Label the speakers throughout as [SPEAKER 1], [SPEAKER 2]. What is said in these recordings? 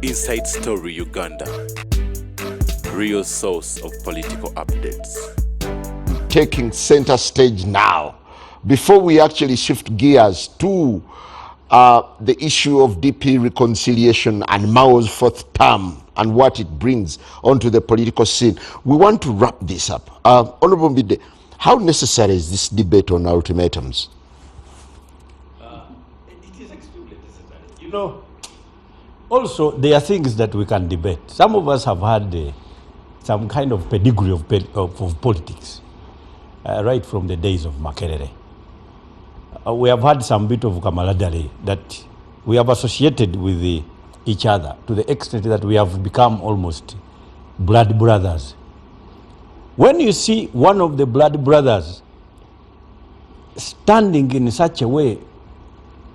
[SPEAKER 1] Inside Story Uganda, real source of political updates.
[SPEAKER 2] Taking center stage now. Before we actually shift gears to the issue of DP reconciliation and Mao's fourth term and what it brings onto the political scene, we want to wrap this up. Honorable Mbidde, how necessary is this debate on ultimatums?
[SPEAKER 3] It is extremely necessary. You know, also there are things that we can debate. Some of us have had some kind of pedigree of politics, right from the days of Makerere. We have had some bit of camaraderie that we have associated with each other to the extent that we have become almost blood brothers. When you see one of the blood brothers standing in such a way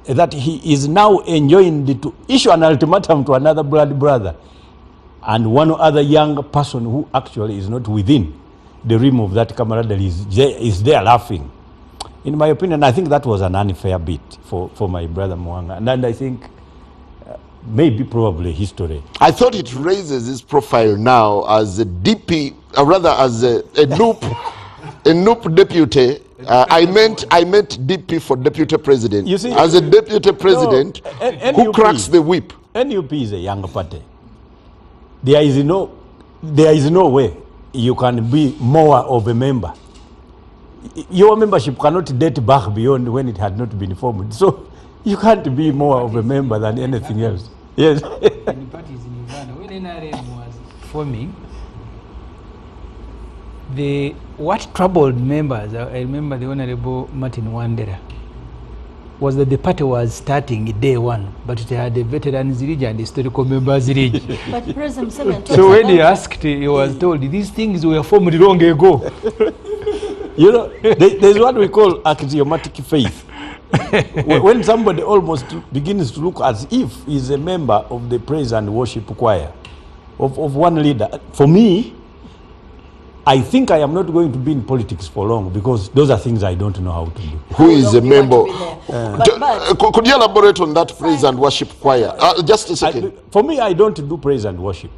[SPEAKER 3] that he is now enjoying to issue an ultimatum to another blood brother, and one other young person who actually is not within the realm of that camaraderie is there laughing. In my opinion, I think that was an unfair bit for my brother Mwanga, and I think maybe probably history.
[SPEAKER 2] I thought it raises his profile now as a DP, rather as a NUP deputy. I meant DP for deputy president. You see, as a deputy president who cracks the whip.
[SPEAKER 3] NUP is a young party. There is no way you can be more of a member. Your membership cannot date back beyond when it had not been formed. So you can't be more of a member than anything else. Yes.
[SPEAKER 4] Many parties in Uganda, when NRM was forming, what troubled members, I remember the Honorable Martin Wandera, was that the party was starting day one, but it had a veterans region and historical members region.
[SPEAKER 5] But President Seven
[SPEAKER 4] so when he asked, he was told these things were formed long ago.
[SPEAKER 3] You know, there's what we call axiomatic faith. When somebody almost begins to look as if he's a member of the praise and worship choir of one leader. For me, I think I am not going to be in politics for long because those are things I don't know how to do.
[SPEAKER 2] Who is a member? Could you elaborate on that praise and worship choir? Just a second.
[SPEAKER 3] For me, I don't do praise and worship.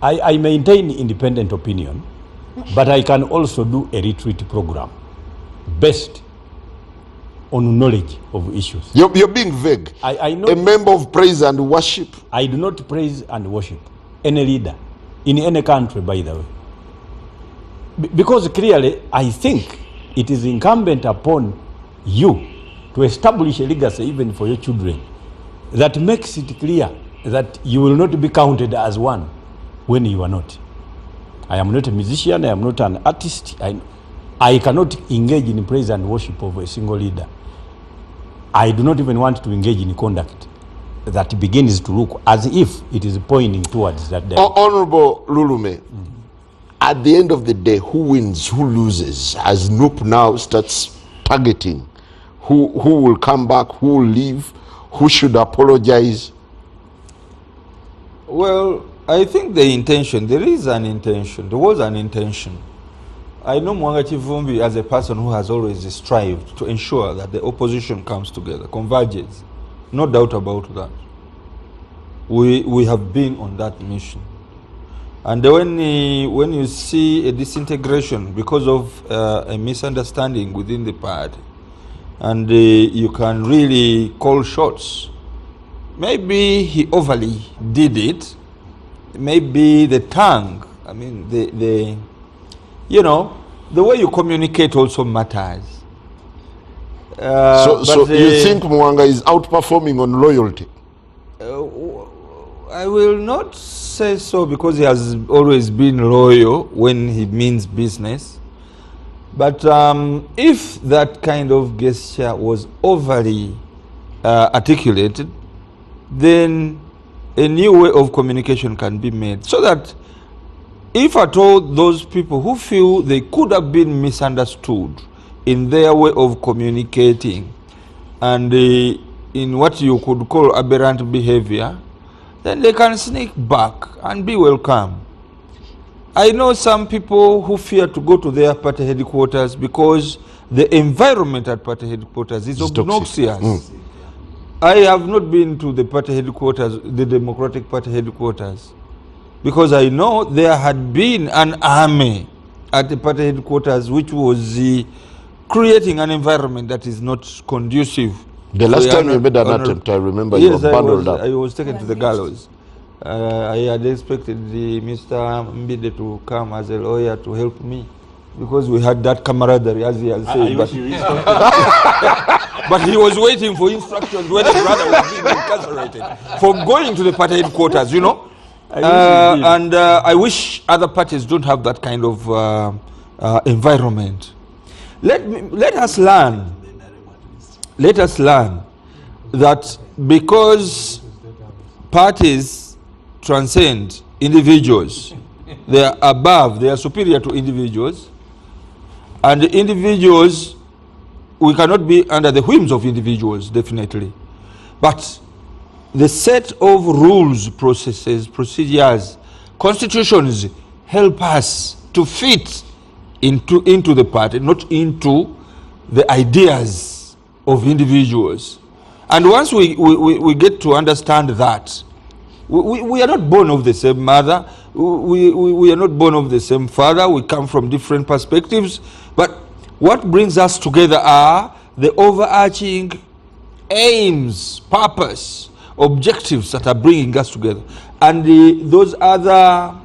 [SPEAKER 3] I maintain independent opinion, but I can also do a retreat program based on knowledge of issues. You're
[SPEAKER 2] being vague.
[SPEAKER 3] I know
[SPEAKER 2] a member of praise and worship.
[SPEAKER 3] I do not praise and worship any leader in any country, by the way. Because clearly, I think it is incumbent upon you to establish a legacy even for your children that makes it clear that you will not be counted as one when you are not. I am not a musician, I am not an artist. I cannot engage in praise and worship of a single leader. I do not even want to engage in conduct that begins to look as if it is pointing towards that direction.
[SPEAKER 2] Honorable Lulume, at the end of the day, who wins, who loses? As NUP now starts targeting who will come back, who will leave, who should apologize?
[SPEAKER 6] Well, I think the intention, there is an intention, there was an intention. I know Mwanga Chivumbi as a person who has always strived to ensure that the opposition comes together, converges. No doubt about that. We have been on that mission. And when you see a disintegration because of a misunderstanding within the party, and you can really call shots, maybe he overly did it, maybe the tongue, I mean, you know, the way you communicate also matters.
[SPEAKER 2] So you think Mwanga is outperforming on loyalty?
[SPEAKER 6] I will not say so because he has always been loyal when he means business. But if that kind of gesture was overly articulated, then a new way of communication can be made. So that if at all those people who feel they could have been misunderstood in their way of communicating and in what you could call aberrant behavior, then they can sneak back and be welcome. I know some people who fear to go to their party headquarters because the environment at party headquarters is obnoxious. I have not been to the party headquarters, the Democratic Party headquarters, because I know there had been an army at the party headquarters which was creating an environment that is not conducive.
[SPEAKER 2] The last time you made an attempt, I remember you were bundled up.
[SPEAKER 6] I was taken to the gallows. I had expected Mr. Mbidde to come as a lawyer to help me, because we had that camaraderie, as he has said. But he was waiting for instructions when his brother was being incarcerated for going to the party headquarters, you know. And I wish other parties don't have that kind of environment. Let us learn that because parties transcend individuals, they are above, they are superior to individuals, and the individuals, we cannot be under the whims of individuals, definitely, but the set of rules, processes, procedures, constitutions help us to fit into the party, not into the ideas of individuals. And once we get to understand that, we are not born of the same mother, we are not born of the same father, we come from different perspectives, but what brings us together are the overarching aims, purpose, objectives that are bringing us together. And those other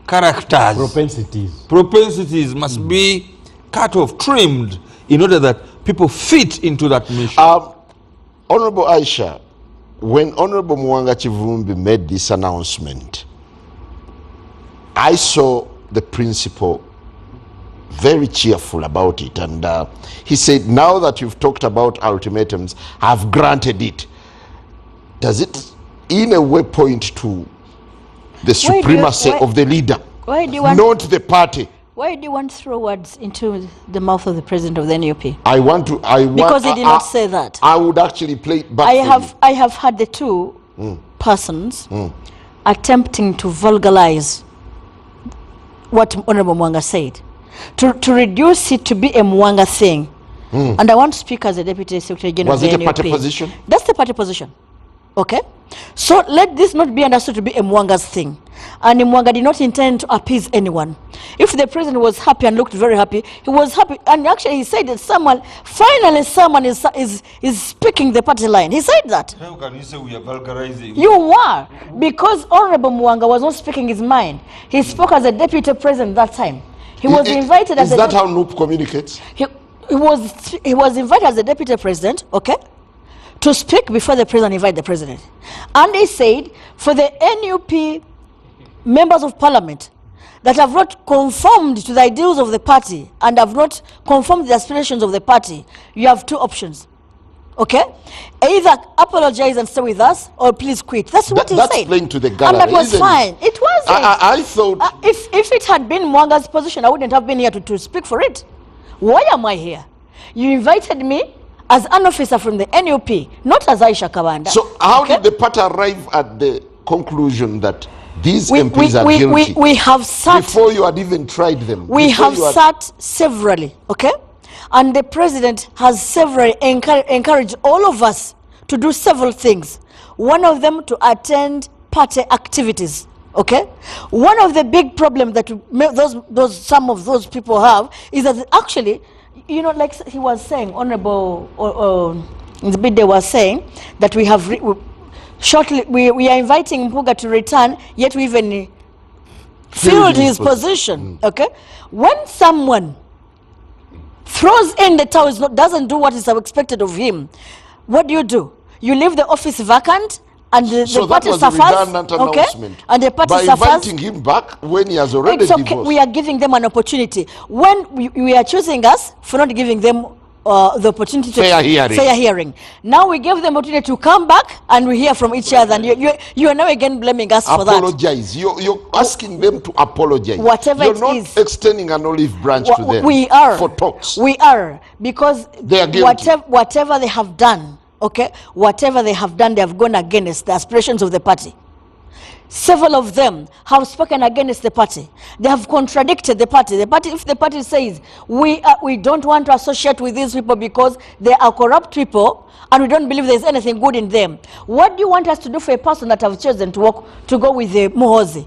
[SPEAKER 6] characters, propensities must be cut off, trimmed, in order that people fit into that mission.
[SPEAKER 2] Honorable Aisha, when Honorable Mwanga Kivumbi made this announcement, I saw the principal very cheerful about it, and he said, now that you've talked about ultimatums, I've granted it. Does it in a way point to the supremacy of the leader, not the party?
[SPEAKER 5] Why do you want to throw words into the mouth of the president of the NUP?
[SPEAKER 2] Because
[SPEAKER 5] he did not say that.
[SPEAKER 2] I would actually play it back.
[SPEAKER 5] I have had the two persons attempting to vulgarize what Honorable Mwanga said, to reduce it to be a Mwanga thing. And I want to speak as a Deputy Secretary General of the NUP.
[SPEAKER 2] Was it a party position?
[SPEAKER 5] That's the party position. Okay? So let this not be understood to be a Mwanga's thing. And Mwanga did not intend to appease anyone. If the president was happy and looked very happy, he was happy. And actually he said that finally someone is speaking the party line. He said that.
[SPEAKER 6] How can you say we are vulgarizing?
[SPEAKER 5] You were, because Honorable Mwanga was not speaking his mind. He spoke as a deputy president that time. He was invited as
[SPEAKER 2] Is that how NUP communicates?
[SPEAKER 5] He was invited as the deputy president, okay, to speak before the president invited the president. And he said, for the NUP members of parliament that have not conformed to the ideals of the party and have not conformed to the aspirations of the party, you have two options. Okay? Either apologize and stay with us, or please quit. That's what he said.
[SPEAKER 2] That's plain to the gallery.
[SPEAKER 5] And that was fine. It wasn't.
[SPEAKER 2] I thought...
[SPEAKER 5] if it had been Mwanga's position, I wouldn't have been here to speak for it. Why am I here? You invited me as an officer from the NUP, not as Aisha Kabanda.
[SPEAKER 2] So how did the party arrive at the conclusion that these MPs are guilty?
[SPEAKER 5] We have sat...
[SPEAKER 2] Before you had even tried them.
[SPEAKER 5] We have sat severally, okay? And the president has severally encouraged all of us to do several things. One of them to attend party activities, okay? One of the big problems that some of those people have is that actually, you know, like he was saying, Honorable Mbidde was saying that we have shortly we are inviting Mpuga to return, yet we even filled his position. Okay, when someone throws in the towel, doesn't do what is expected of him, what do? You leave the office vacant, and the party suffers. Okay, and the party suffers.
[SPEAKER 2] By inviting him back when he has already divorced.
[SPEAKER 5] Okay. We are giving them an opportunity. When we are choosing us for not giving them the opportunity to fair hearing. Now we give them opportunity to come back and we hear from each other. And you are now again blaming us for that.
[SPEAKER 2] Apologize. You're asking them to apologize.
[SPEAKER 5] Whatever
[SPEAKER 2] You're not extending an olive branch to them.
[SPEAKER 5] We are.
[SPEAKER 2] For talks.
[SPEAKER 5] We are. Because
[SPEAKER 2] they are guilty.
[SPEAKER 5] Whatever they have done, okay, whatever they have done, they have gone against the aspirations of the party. Several of them have spoken against the party. They have contradicted the party. If the party says, we don't want to associate with these people because they are corrupt people and we don't believe there's anything good in them. What do you want us to do for a person that have chosen to go with the Muhoozi?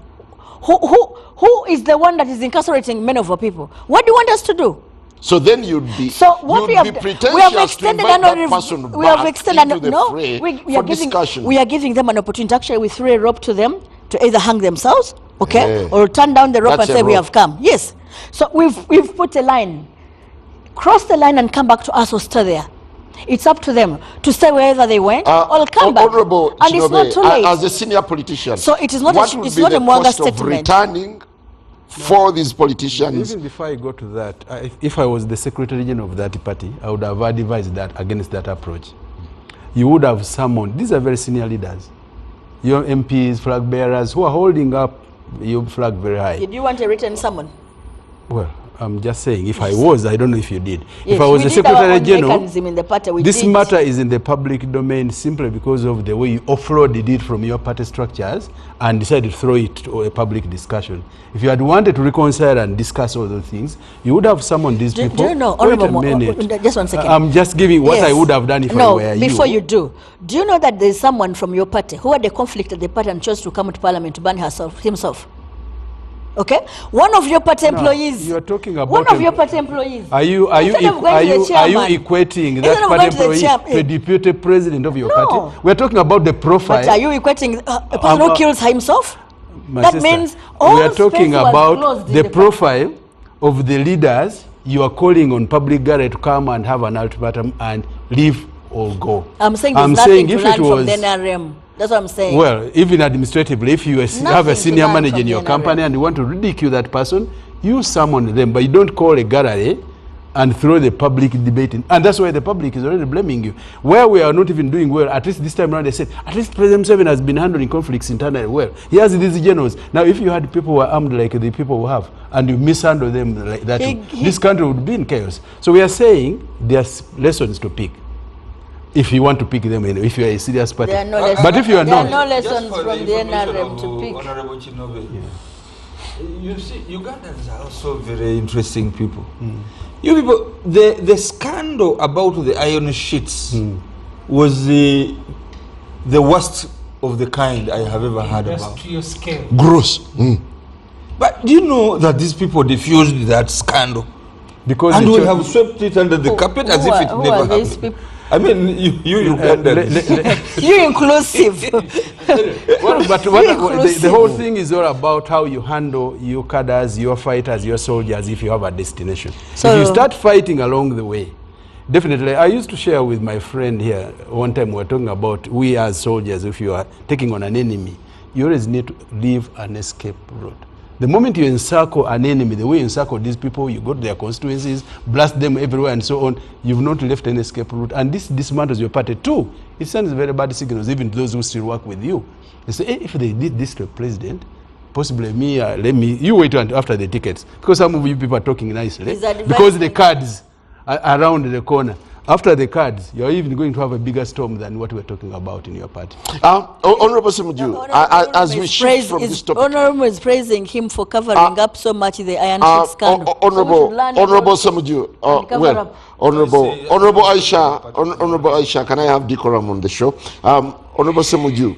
[SPEAKER 5] Who is the one that is incarcerating many of our people? What do you want us to do?
[SPEAKER 2] So then you'd be,
[SPEAKER 5] what
[SPEAKER 2] you'd be pretentious to invite that person back into the fray for discussion.
[SPEAKER 5] We are giving them an opportunity. Actually, we threw a rope to them to either hang themselves, okay, or turn down the rope and say, we have come. Yes. So we've put a line. Cross the line and come back to us or stay there. It's up to them to stay wherever they went or come back.
[SPEAKER 2] Honorable
[SPEAKER 5] and it's not too late.
[SPEAKER 2] As a senior politician,
[SPEAKER 5] so it is not
[SPEAKER 2] what
[SPEAKER 5] it's
[SPEAKER 2] would
[SPEAKER 5] not
[SPEAKER 2] be
[SPEAKER 5] a
[SPEAKER 2] the
[SPEAKER 5] Mwanga
[SPEAKER 2] cost of
[SPEAKER 5] statement.
[SPEAKER 2] returning for these politicians?
[SPEAKER 3] Even before I go to that, if I was the Secretary General of that party, I would have advised that against that approach. You would have summoned, these are very senior leaders, your MPs, flag bearers, who are holding up your flag very high.
[SPEAKER 5] Did you want a written summon?
[SPEAKER 3] Well, I'm just saying, if I was, I don't know if you did.
[SPEAKER 5] Yes,
[SPEAKER 3] if I was the Secretary General,
[SPEAKER 5] in the party,
[SPEAKER 3] this matter is in the public domain simply because of the way you offloaded it from your party structures and decided to throw it to a public discussion. If you had wanted to reconcile and discuss all those things, you would have summoned these people.
[SPEAKER 5] Do you know,
[SPEAKER 3] Wait a
[SPEAKER 5] Honorable
[SPEAKER 3] minute.
[SPEAKER 5] Just 1 second.
[SPEAKER 3] I'm just giving what I would have done if I were you.
[SPEAKER 5] Before you do you know that there is someone from your party who had a conflict at the party and chose to come to Parliament to ban himself? Okay, one of your party employees.
[SPEAKER 3] You are talking about
[SPEAKER 5] one of your party employees.
[SPEAKER 3] Are you equating that party employee to a deputy president of your party? We are talking about the profile.
[SPEAKER 5] But are you equating a person who kills himself? That
[SPEAKER 3] sister,
[SPEAKER 5] means all
[SPEAKER 3] we are talking about the profile
[SPEAKER 5] party.
[SPEAKER 3] of the leaders you are calling on public gallery to come and have an ultimatum and leave or go.
[SPEAKER 5] I'm saying there's nothing to learn from the NRM. That's what I'm saying.
[SPEAKER 3] Well, even administratively, if you have a senior manager in your company and you want to ridicule that person, you summon them, but you don't call a gallery and throw the public debate in. And that's why the public is already blaming you. Where we are not even doing well, at least this time around they said, at least President Museveni has been handling conflicts internally well. He has these generals. Now, if you had people who are armed like the people who have, and you mishandle them like that, this country would be in chaos. So we are saying there's lessons to pick. If you want to pick them, if you are a serious party. But if you are not.
[SPEAKER 5] There are no lessons from the NRM to pick.
[SPEAKER 6] Honorable Chinove, you see, Ugandans are also very interesting people. You people, the scandal about the iron sheets was the worst of the kind I have ever heard about.
[SPEAKER 4] Industrial scale.
[SPEAKER 2] Gross.
[SPEAKER 6] But do you know that these people diffused that scandal?
[SPEAKER 3] Because
[SPEAKER 6] and we have swept it under the carpet as if it never happened. I mean, you Ugandans.
[SPEAKER 5] You inclusive.
[SPEAKER 3] The whole thing is all about how you handle your cadres, your fighters, your soldiers if you have a destination. So if you start fighting along the way, definitely. I used to share with my friend here, one time we were talking about we as soldiers, if you are taking on an enemy, you always need to leave an escape route. The moment you encircle an enemy, the way you encircle these people, you go to their constituencies, blast them everywhere and so on, you've not left an escape route. And this dismantles your party too. It sends very bad signals, even to those who still work with you. They say, hey, if they did this to a president, possibly you wait until after the tickets. Because some of you people are talking nicely. Because the cards are around the corner. After the cards, you're even going to have a bigger storm than what we're talking about in your party.
[SPEAKER 2] Honorable Semuju, as we shift from this topic.
[SPEAKER 5] Honorable is praising him for covering up so much the iron sheet scandal.
[SPEAKER 2] Honorable Semuju, Honorable Aisha, can I have decorum on the show? Honorable Semuju,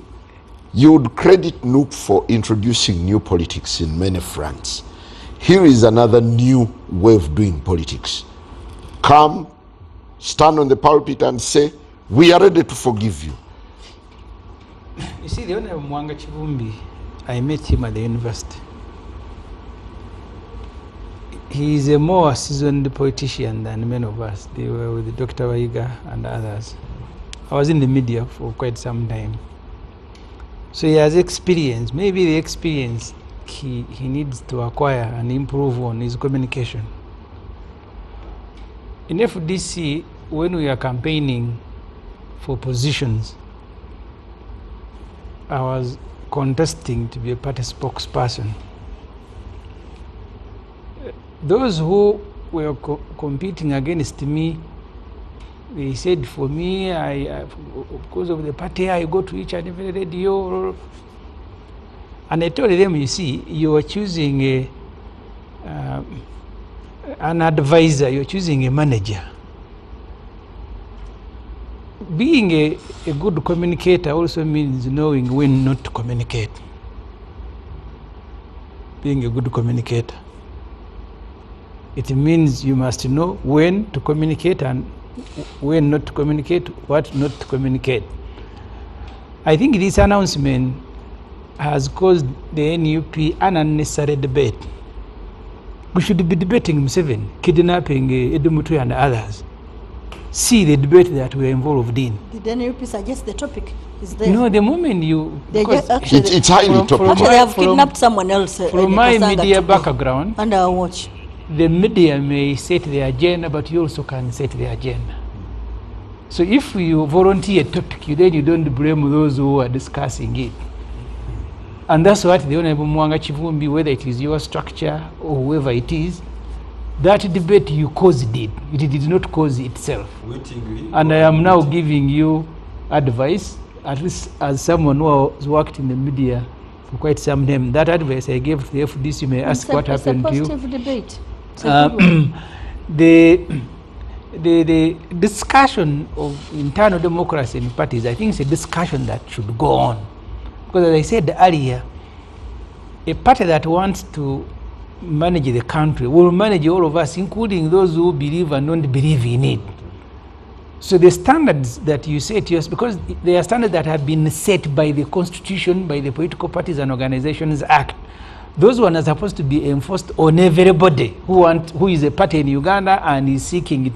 [SPEAKER 2] you would credit Nook for introducing new politics in many fronts. Here is another new way of doing politics. Come, stand on the pulpit and say, we are ready to forgive you.
[SPEAKER 4] You see, the Honorable Mwanga Chivumbi, I met him at the university. He is a more seasoned politician than many of us. They were with Dr. Waiga and others. I was in the media for quite some time. So he has experience. Maybe the experience he needs to acquire and improve on his communication. In FDC, when we are campaigning for positions, I was contesting to be a party spokesperson. Those who were competing against me, they said for me, because of the party, I go to each and every radio. And I told them, you see, you are choosing an advisor, you're choosing a manager. Being a good communicator also means knowing when not to communicate. Being a good communicator. It means you must know when to communicate and when not to communicate, what not to communicate. I think this announcement has caused the NUP an unnecessary debate. We should be debating Museveni, kidnapping Edumutwe and others. See the debate that we are involved in.
[SPEAKER 5] Did the NUP suggest the topic is there?
[SPEAKER 4] No, the moment you...
[SPEAKER 5] They
[SPEAKER 4] because
[SPEAKER 5] just actually,
[SPEAKER 2] It's highly topical.
[SPEAKER 5] actually have kidnapped someone else.
[SPEAKER 4] From my media background,
[SPEAKER 5] under our watch.
[SPEAKER 4] the media may set the agenda, but you also can set the agenda. So if you volunteer a topic, then you don't blame those who are discussing it. And that's what the Honorable Mwanga Chivumbi, whether it is your structure or whoever it is, that debate you caused it. It did not cause itself. And I am now giving you advice, at least as someone who has worked in the media for quite some time. That advice I gave to the FDC, you may ask what happened to you.
[SPEAKER 5] It's a positive debate. It's a good one.
[SPEAKER 4] The discussion of internal democracy in parties, I think it's a discussion that should go on. Because as I said earlier, a party that wants to manage the country will manage all of us, including those who believe and don't believe in it. So the standards that you set, yes, because they are standards that have been set by the Constitution, by the Political Parties and Organizations Act. Those ones are supposed to be enforced on everybody who is a party in Uganda and is seeking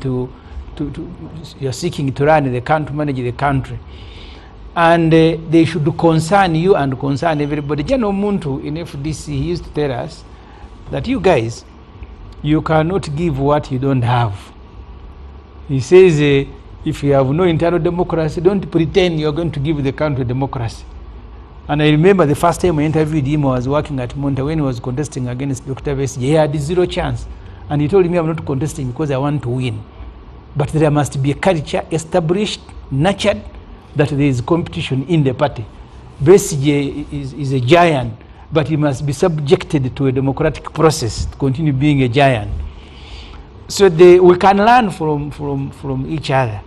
[SPEAKER 4] you're seeking to run the country, manage the country. And they should concern you and concern everybody. Jano Muntu in FDC, he used to tell us that you guys, you cannot give what you don't have. He says, if you have no internal democracy, don't pretend you're going to give the country democracy. And I remember the first time I interviewed him, I was working at Monta when he was contesting against Dr. Besigye. He had zero chance. And he told me, I'm not contesting because I want to win. But there must be a culture established, nurtured, that there is competition in the party. Besigye is a giant, but he must be subjected to a democratic process to continue being a giant. So we can learn from each other.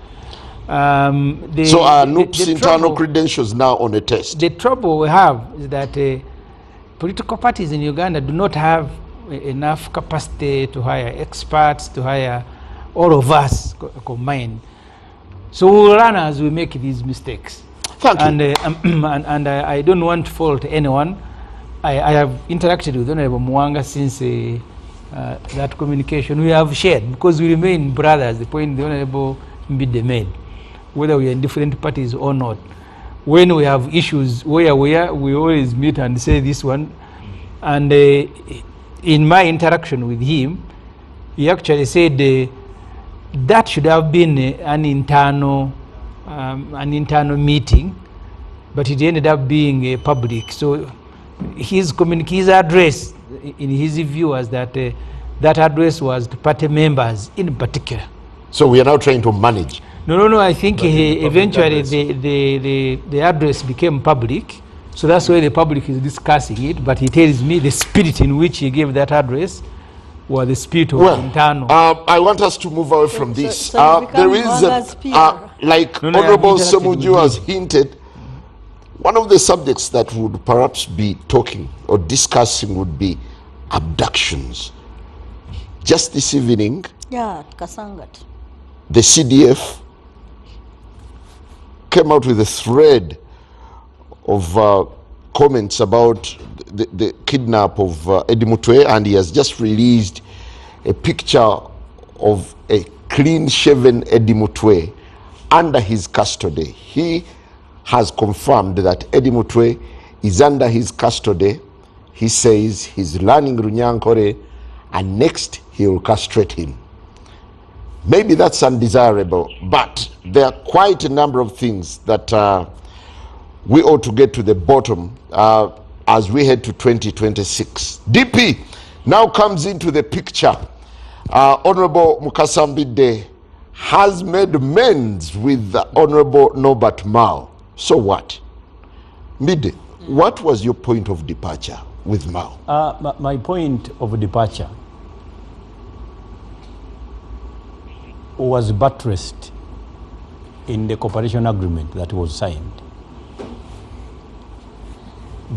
[SPEAKER 2] So are NUP's internal credentials now on a test?
[SPEAKER 4] The trouble we have is that political parties in Uganda do not have enough capacity to hire experts, to hire all of us combined. So we will learn as we make these mistakes.
[SPEAKER 2] Thank you.
[SPEAKER 4] And I don't want to fault anyone. I have interacted with Honorable Mwanga since that communication we have shared, because we remain brothers, the point the Honorable Mbidde made, whether we are in different parties or not. When we have issues where we are, we always meet and say this one. And in my interaction with him, he actually said that should have been an internal meeting, but it ended up being a public. So his address, in his view, was that that address was to party members in particular.
[SPEAKER 2] So we are now trying to manage.
[SPEAKER 4] No. I think eventually the address became public. So that's why the public is discussing it. But he tells me the spirit in which he gave that address was the spirit of internal.
[SPEAKER 2] I want us to move away from this.
[SPEAKER 5] So
[SPEAKER 2] there is, like Honorable Semuju has hinted, one of the subjects that would perhaps be talking or discussing would be abductions. Just this evening,
[SPEAKER 5] Yeah, Kasangat.
[SPEAKER 2] the CDF came out with a thread of comments about the kidnap of Eddie Mutwe, and he has just released a picture of a clean-shaven Eddie Mutwe under his custody. He has confirmed that Eddie Mutwe is under his custody. He says he's learning Runyankore, and next he will castrate him. Maybe that's undesirable, but there are quite a number of things that we ought to get to the bottom as we head to 2026. DP now comes into the picture. Honorable Mukasa Mbidde has made amends with Honorable Norbert Mao. So what? Mbidde, What was your point of departure with Mao?
[SPEAKER 3] My point of departure was buttressed in the cooperation agreement that was signed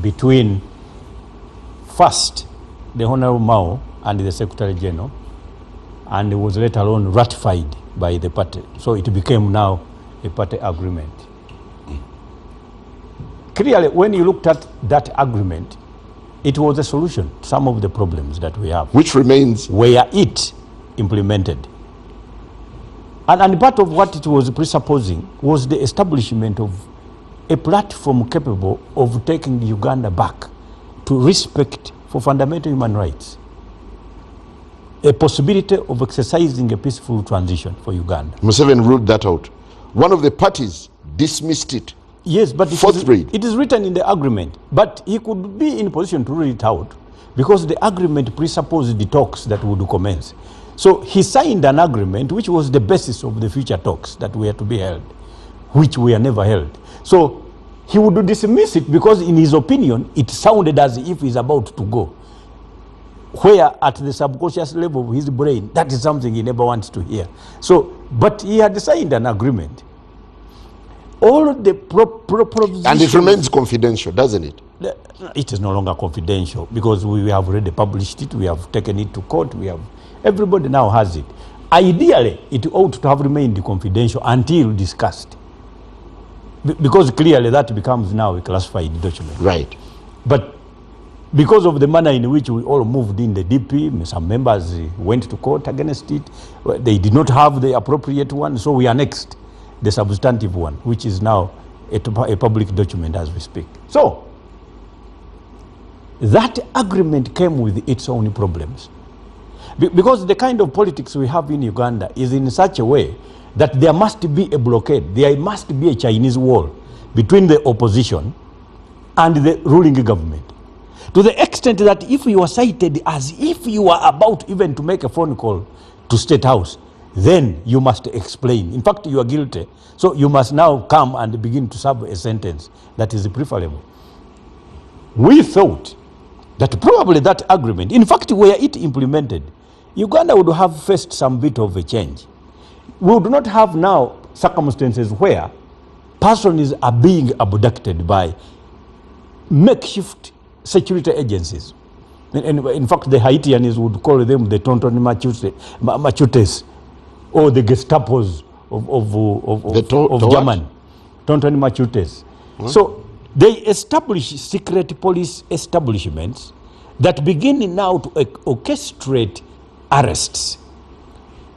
[SPEAKER 3] between first the Honorable Mao and the Secretary General, and it was later on ratified by the party. So it became now a party agreement. Clearly, when you looked at that agreement, it was a solution to some of the problems that we have.
[SPEAKER 2] Which remains?
[SPEAKER 3] Were it implemented. And part of what it was presupposing was the establishment of a platform capable of taking Uganda back to respect for fundamental human rights. A possibility of exercising a peaceful transition for Uganda.
[SPEAKER 2] Museveni ruled that out. One of the parties dismissed it.
[SPEAKER 3] Yes, but it is written in the agreement. But he could be in position to rule it out because the agreement presupposed the talks that would commence. So he signed an agreement which was the basis of the future talks that were to be held, which were never held. So he would dismiss it because in his opinion, it sounded as if he's about to go. Where at the subconscious level of his brain, that is something he never wants to hear. So, but he had signed an agreement. All the propositions...
[SPEAKER 2] And it remains confidential, doesn't it?
[SPEAKER 3] It is no longer confidential because we have already published it, we have taken it to court, everybody now has it. Ideally, it ought to have remained confidential until discussed. Because clearly that becomes now a classified document.
[SPEAKER 2] Right.
[SPEAKER 3] But because of the manner in which we all moved in the DP, some members went to court against it. They did not have the appropriate one, so we annexed the substantive one, which is now a public document as we speak. So, that agreement came with its own problems. Because the kind of politics we have in Uganda is in such a way that there must be a blockade, there must be a Chinese wall between the opposition and the ruling government. To the extent that if you are cited as if you are about even to make a phone call to State House, then you must explain. In fact, you are guilty. So you must now come and begin to serve a sentence that is preferable. We thought that probably that agreement, in fact, were it implemented, Uganda would have faced some bit of a change. We would not have now circumstances where persons are being abducted by makeshift security agencies. And in fact, the Haitians would call them the Tonton Machutes or the Gestapos of Germany. Tonton Machutes. So they establish secret police establishments that begin now to orchestrate arrests.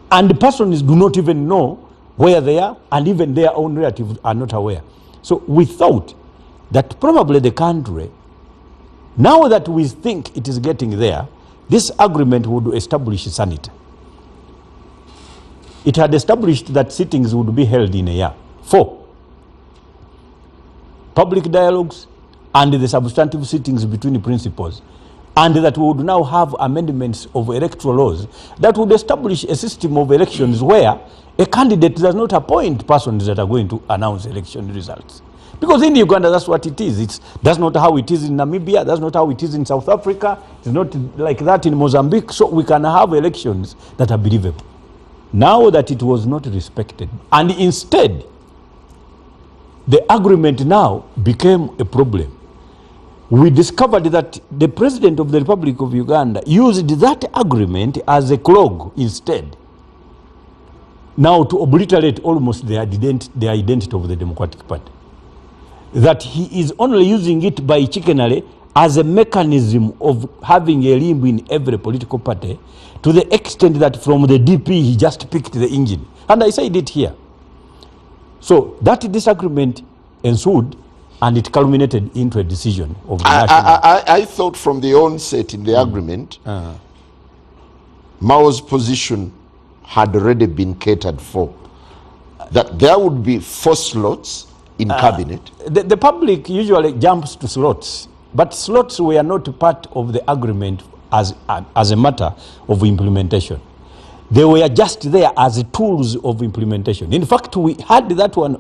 [SPEAKER 3] And the persons do not even know where they are, and even their own relatives are not aware. So we thought that probably the country, now that we think it is getting there, this agreement would establish sanity. It had established that sittings would be held in a year. 4 public dialogues and the substantive sittings between the principals. And that we would now have amendments of electoral laws that would establish a system of elections where a candidate does not appoint persons that are going to announce election results. Because in Uganda, that's what it is. That's not how it is in Namibia. That's not how it is in South Africa. It's not like that in Mozambique. So we can have elections that are believable. Now that it was not respected, and instead, the agreement now became a problem. We discovered that the President of the Republic of Uganda used that agreement as a clog instead, now to obliterate almost the identity of the Democratic Party. That he is only using it by chicanery as a mechanism of having a limb in every political party, to the extent that from the DP he just picked the engine. And I said it here. So that disagreement ensued, and it culminated into a decision of the national...
[SPEAKER 2] I thought from the onset in the agreement, Mao's position had already been catered for. That there would be 4 slots in cabinet.
[SPEAKER 3] The public usually jumps to slots, but slots were not part of the agreement as a matter of implementation. They were just there as tools of implementation. In fact, we had that one,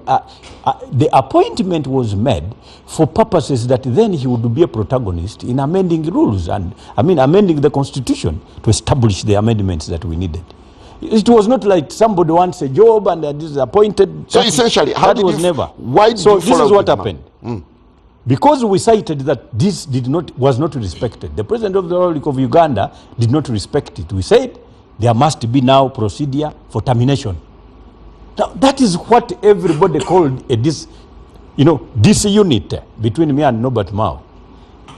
[SPEAKER 3] the appointment was made for purposes that then he would be a protagonist in amending rules and, amending the constitution to establish the amendments that we needed. It was not like somebody wants a job and is appointed.
[SPEAKER 2] So essentially, how did you,
[SPEAKER 3] never.
[SPEAKER 2] Why did
[SPEAKER 3] so
[SPEAKER 2] you
[SPEAKER 3] this is what
[SPEAKER 2] with
[SPEAKER 3] happened. Because we cited that this was not respected. The President of the Republic of Uganda did not respect it. We said there must be now procedure for termination. Now, that is what everybody called a disunit between me and Norbert Mao.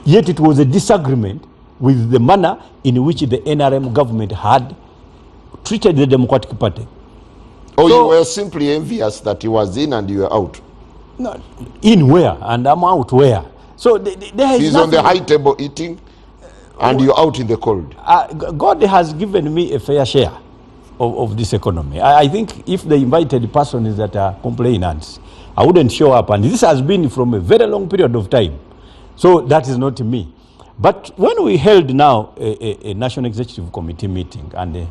[SPEAKER 3] Yet it was a disagreement with the manner in which the NRM government had treated the Democratic Party.
[SPEAKER 2] Oh, so, you were simply envious that he was in and you were out?
[SPEAKER 3] No, in where? And I'm out where? So there is
[SPEAKER 2] He's on the high table eating and you're out in the cold.
[SPEAKER 3] God has given me a fair share of this economy. I think if the invited person is that are complainants, I wouldn't show up. And this has been from a very long period of time. So that is not me. But when we held now a National Executive Committee meeting and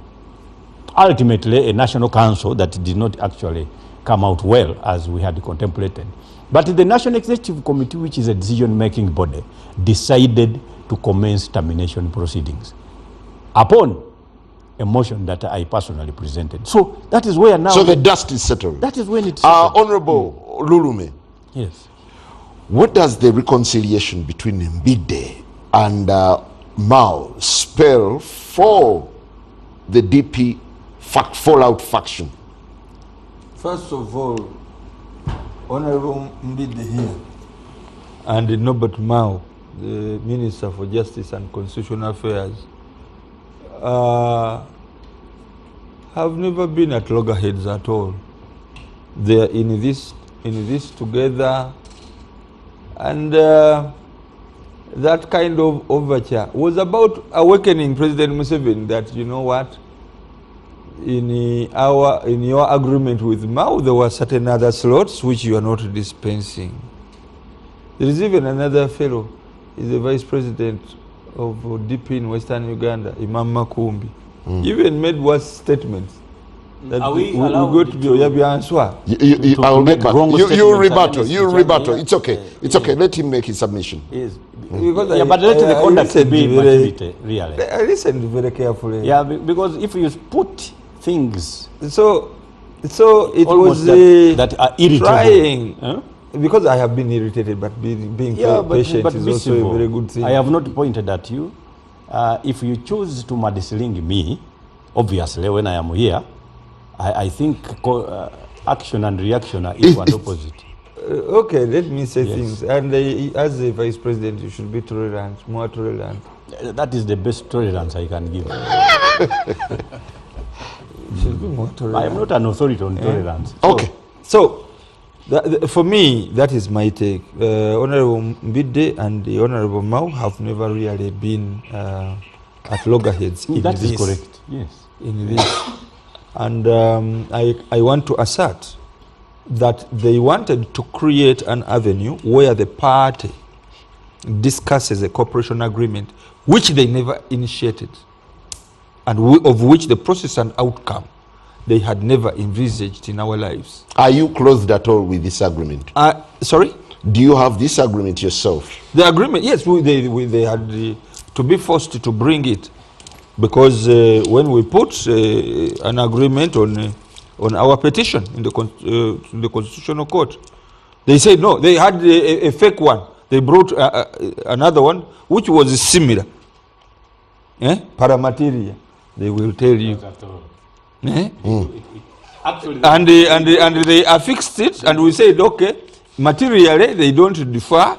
[SPEAKER 3] ultimately a National Council that did not actually come out well as we had contemplated. But the National Executive Committee, which is a decision-making body, decided to commence termination proceedings upon a motion that I personally presented. So that is where now...
[SPEAKER 2] So the dust is settled.
[SPEAKER 3] That is when it's settled.
[SPEAKER 2] Honorable Lulume.
[SPEAKER 3] Yes.
[SPEAKER 2] What does the reconciliation between Mbidde and Mao spell for the DP fallout faction?
[SPEAKER 6] First of all, Honorable Mbidde here and Norbert Mao, the Minister for Justice and Constitutional Affairs, have never been at loggerheads at all. They are in this together, and that kind of overture was about awakening President Museveni that, you know what, in your agreement with Mao, there were certain other slots which you are not dispensing. There is even another fellow, he's the vice president of DP in Western Uganda, Imam Makumbi. Even made worse statements. That we go to be Oyabianswa.
[SPEAKER 2] You rebuttal. It's okay. It's okay. Let him make his submission.
[SPEAKER 3] Yes. Because but let the conduct be really.
[SPEAKER 6] I listened very carefully.
[SPEAKER 3] Yeah, because if you put things
[SPEAKER 6] so it was
[SPEAKER 3] that are irritable.
[SPEAKER 6] Trying, because I have been irritated, but being patient is also a very good thing.
[SPEAKER 3] I have not pointed at you. If you choose to mudslinging me, obviously when I am here, I think action and reaction are equal and opposite.
[SPEAKER 6] Okay, let me say things. And as a vice president, you should be tolerant, more tolerant.
[SPEAKER 3] That is the best tolerance I can give.
[SPEAKER 6] Should be more tolerant.
[SPEAKER 3] I am not an authority on tolerance.
[SPEAKER 2] Okay.
[SPEAKER 6] So for me, that is my take. Honorable Mbidde and the Honorable Mao have never really been at loggerheads in
[SPEAKER 3] that
[SPEAKER 6] this.
[SPEAKER 3] That is correct, yes.
[SPEAKER 6] In this. And I want to assert that they wanted to create an avenue where the party discusses a cooperation agreement, which they never initiated, and of which the process and outcome they had never envisaged in our lives.
[SPEAKER 2] Are you closed at all with this agreement?
[SPEAKER 6] Sorry?
[SPEAKER 2] Do you have this agreement yourself?
[SPEAKER 6] The agreement, yes, they had to be forced to bring it, because when we put an agreement on our petition in the Constitutional Court, they said no, they had a fake one. They brought another one which was similar. Paramateria, they will tell you.
[SPEAKER 3] Actually,
[SPEAKER 6] and they affixed it, and we said, okay, materially they don't differ,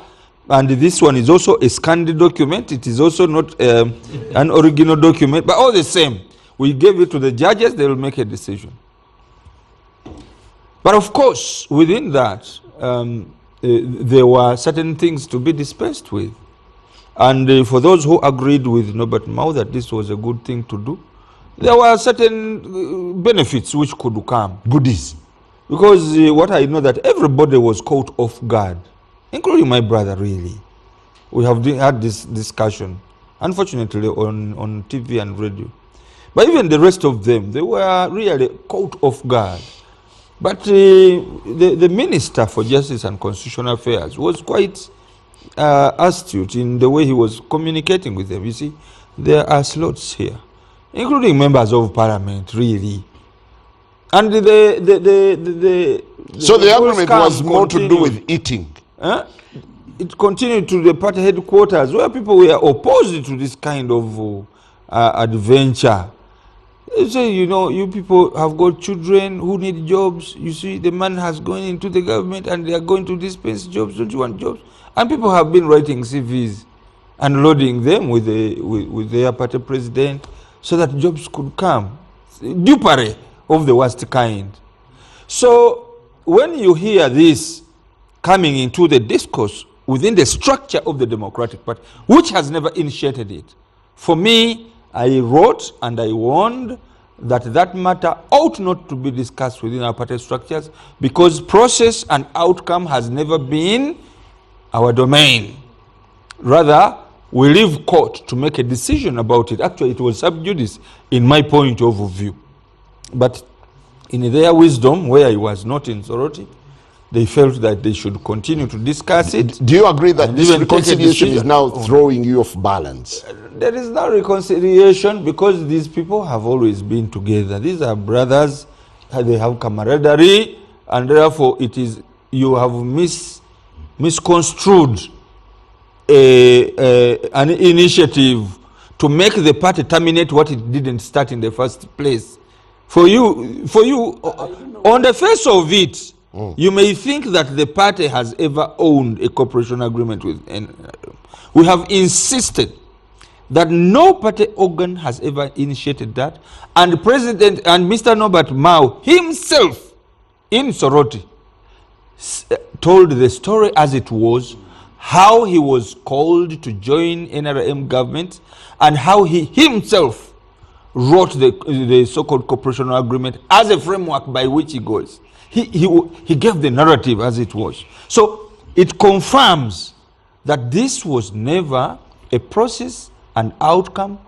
[SPEAKER 6] and this one is also a scanned document. It is also not an original document, but all the same, we gave it to the judges. They will make a decision. But of course, within that, there were certain things to be dispensed with, and for those who agreed with Norbert Mao that this was a good thing to do, there were certain benefits which could come.
[SPEAKER 2] Goodies.
[SPEAKER 6] Because what I know that everybody was caught off guard, including my brother, really. We have had this discussion, unfortunately, on TV and radio. But even the rest of them, they were really caught off guard. But the Minister for Justice and Constitutional Affairs was quite astute in the way he was communicating with them. You see, there are slots here, including members of parliament, really. And
[SPEAKER 2] so the argument was more to do with eating.
[SPEAKER 6] It continued to the party headquarters, where people were opposed to this kind of adventure. They say, you know, you people have got children who need jobs. You see, the man has gone into the government and they are going to dispense jobs. Don't you want jobs? And people have been writing CVs and loading them with their party president so that jobs could come. Dupery of the worst kind. So when you hear this coming into the discourse within the structure of the Democratic Party, which has never initiated it, for me, I wrote and I warned that matter ought not to be discussed within our party structures, because process and outcome has never been our domain. Rather, we leave court to make a decision about it. Actually, it was sub judice in my point of view. But in their wisdom, where I was not in Soroti, they felt that they should continue to discuss it.
[SPEAKER 2] Do you agree that this reconciliation is now throwing you off balance?
[SPEAKER 6] There is no reconciliation, because these people have always been together. These are brothers, they have camaraderie, and therefore it is, you have misconstrued an initiative to make the party terminate what it didn't start in the first place. For you, on the face of it, you may think that the party has ever owned a cooperation agreement with. We have insisted that no party organ has ever initiated that, and the President and Mr. Norbert Mao himself in Soroti told the story as it was, how he was called to join NRM government, and how he himself wrote the so-called cooperation agreement as a framework by which he goes. He gave the narrative as it was. So it confirms that this was never a process and outcome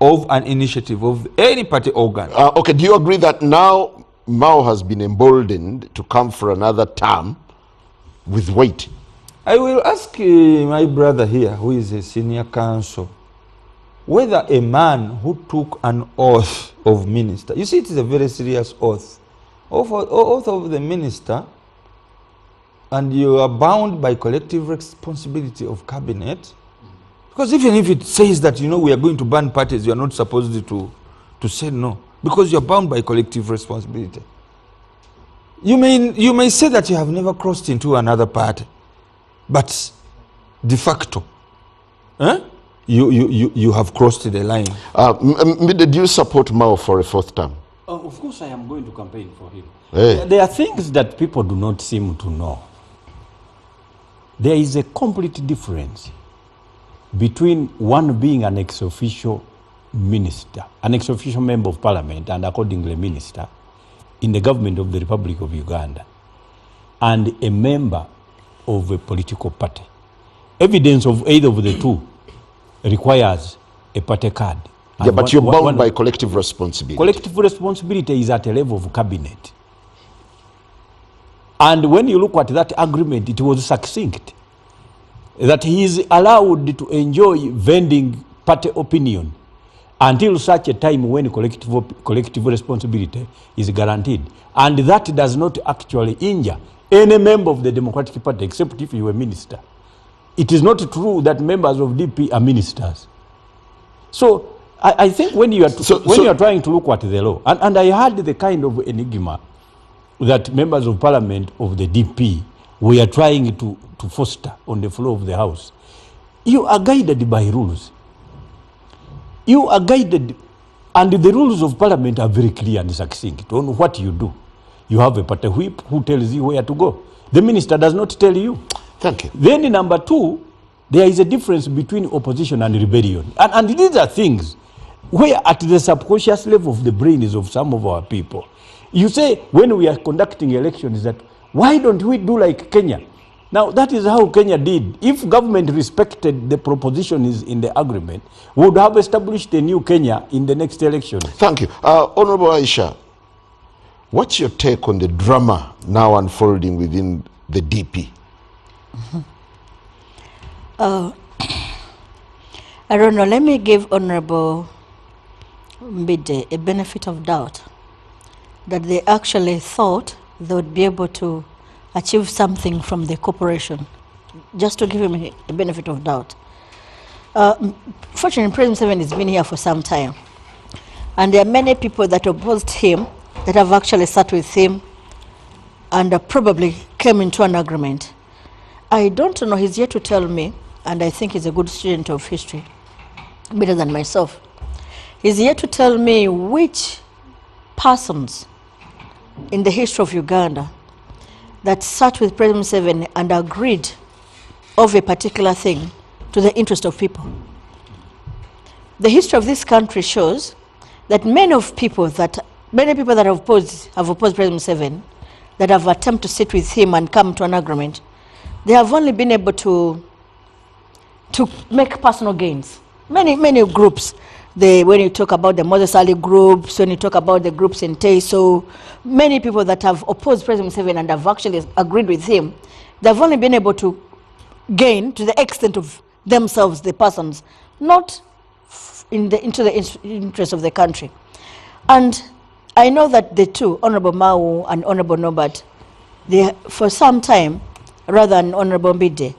[SPEAKER 6] of an initiative of any party organ.
[SPEAKER 2] Okay, do you agree that now Mao has been emboldened to come for another term with weight?
[SPEAKER 6] I will ask my brother here, who is a senior counsel, whether a man who took an oath of minister, you see, it is a very serious oath of the minister, and you are bound by collective responsibility of cabinet, because even if it says that, you know, we are going to ban parties, you are not supposed to say no, because you are bound by collective responsibility. You may say that you have never crossed into another party, but de facto, you have crossed the line.
[SPEAKER 2] Mbidde, do you support Mao for a fourth term?
[SPEAKER 3] Of course I am going to campaign for him.
[SPEAKER 2] Hey.
[SPEAKER 3] There are things that people do not seem to know. There is a complete difference between one being an ex-officio minister, an ex-officio member of parliament, and accordingly minister in the government of the Republic of Uganda, and a member of a political party. Evidence of either of the two requires a party card.
[SPEAKER 2] Yeah, but you're bound by collective responsibility.
[SPEAKER 3] Collective responsibility is at a level of cabinet. And when you look at that agreement, it was succinct. That he is allowed to enjoy vending party opinion until such a time when collective responsibility is guaranteed. And that does not actually injure any member of the Democratic Party, except if you are a minister. It is not true that members of DP are ministers. So I think when you are trying to look at the law, and I had the kind of enigma that members of parliament of the DP were trying to foster on the floor of the House. You are guided by rules. You are guided, and the rules of parliament are very clear and succinct on what you do. You have a party whip who tells you where to go. The minister does not tell you.
[SPEAKER 2] Thank you.
[SPEAKER 3] Then number two, there is a difference between opposition and rebellion. And these are things where at the subconscious level of the brains of some of our people, you say when we are conducting elections that why don't we do like Kenya? Now, that is how Kenya did. If government respected the propositions in the agreement, we would have established a new Kenya in the next election.
[SPEAKER 2] Thank you. Honorable Aisha, what's your take on the drama now unfolding within the DP?
[SPEAKER 5] I don't know. Let me give Honorable Mbidde a benefit of doubt that they actually thought they would be able to achieve something from the corporation, just to give him a benefit of doubt. Fortunately, President Museveni has been here for some time, and there are many people that opposed him that have actually sat with him and probably came into an agreement. I don't know, he's yet to tell me, and I think he's a good student of history, better than myself. He's yet to tell me which persons in the history of Uganda that sat with President Museveni and agreed of a particular thing to the interest of people. The history of this country shows that many people that have opposed President Museveni, that have attempted to sit with him and come to an agreement, they have only been able to make personal gains. Many groups. When you talk about the Moses Ali groups, when you talk about the groups in Teso, many people that have opposed President Museveni and have actually agreed with him, they've only been able to gain to the extent of themselves, the persons, not into the interest of the country. And I know that the two, Honorable Mau and Honorable Norbert, they for some time, rather than Honorable Mbidde,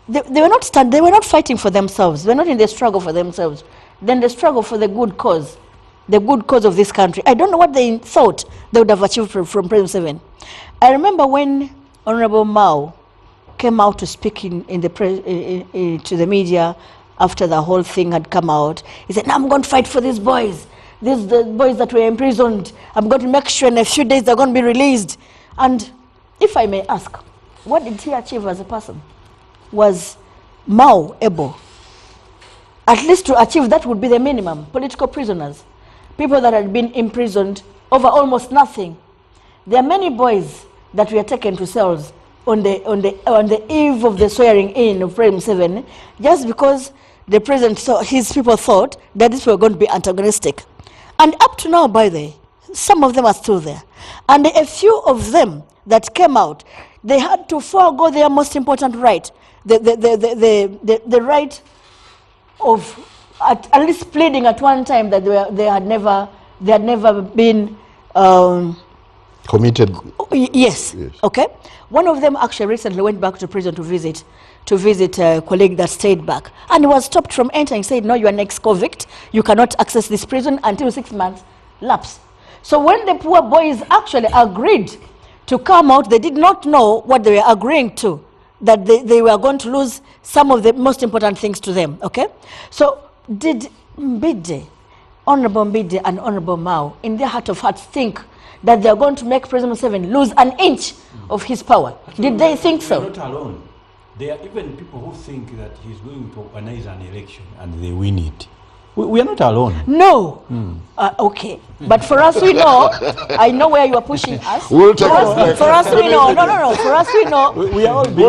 [SPEAKER 5] they were not fighting for themselves. They were not in the struggle for themselves. Then the struggle for the good cause of this country. I don't know what they thought they would have achieved from President Museveni. I remember when Honorable Mao came out to speak to the media after the whole thing had come out. He said, "Now I'm going to fight for these boys. The boys that were imprisoned. I'm going to make sure in a few days they're going to be released." And if I may ask, what did he achieve as a person? Was Mao able, at least to achieve that would be the minimum, political prisoners, people that had been imprisoned over almost nothing? There are many boys that were taken to cells on the eve of the swearing in of President Museveni, just because the president his people thought that these were going to be antagonistic. And up to now, by the way, some of them are still there. And a few of them that came out, they had to forego their most important right, the right of at least pleading at one time that they had never been
[SPEAKER 2] committed.
[SPEAKER 5] Yes. Okay. One of them actually recently went back to prison to visit a colleague that stayed back, and he was stopped from entering. Said, "No, you are an ex-convict. You cannot access this prison until 6 months lapse." So when the poor boys actually agreed to come out, they did not know what they were agreeing to, that they were going to lose some of the most important things to them. Okay. So did Mbidde, Honorable Mbidde and Honorable Mao, in their heart of hearts, think that they are going to make President Museveni lose an inch of his power? Did they think so?
[SPEAKER 3] We are not alone. There are even people who think that he's going to organize an election and they win it. We are not alone.
[SPEAKER 5] No. Okay. But for us, we know. I know where you are pushing us.
[SPEAKER 2] We'll take
[SPEAKER 5] for us, we know. No. For us, we know.
[SPEAKER 3] We are all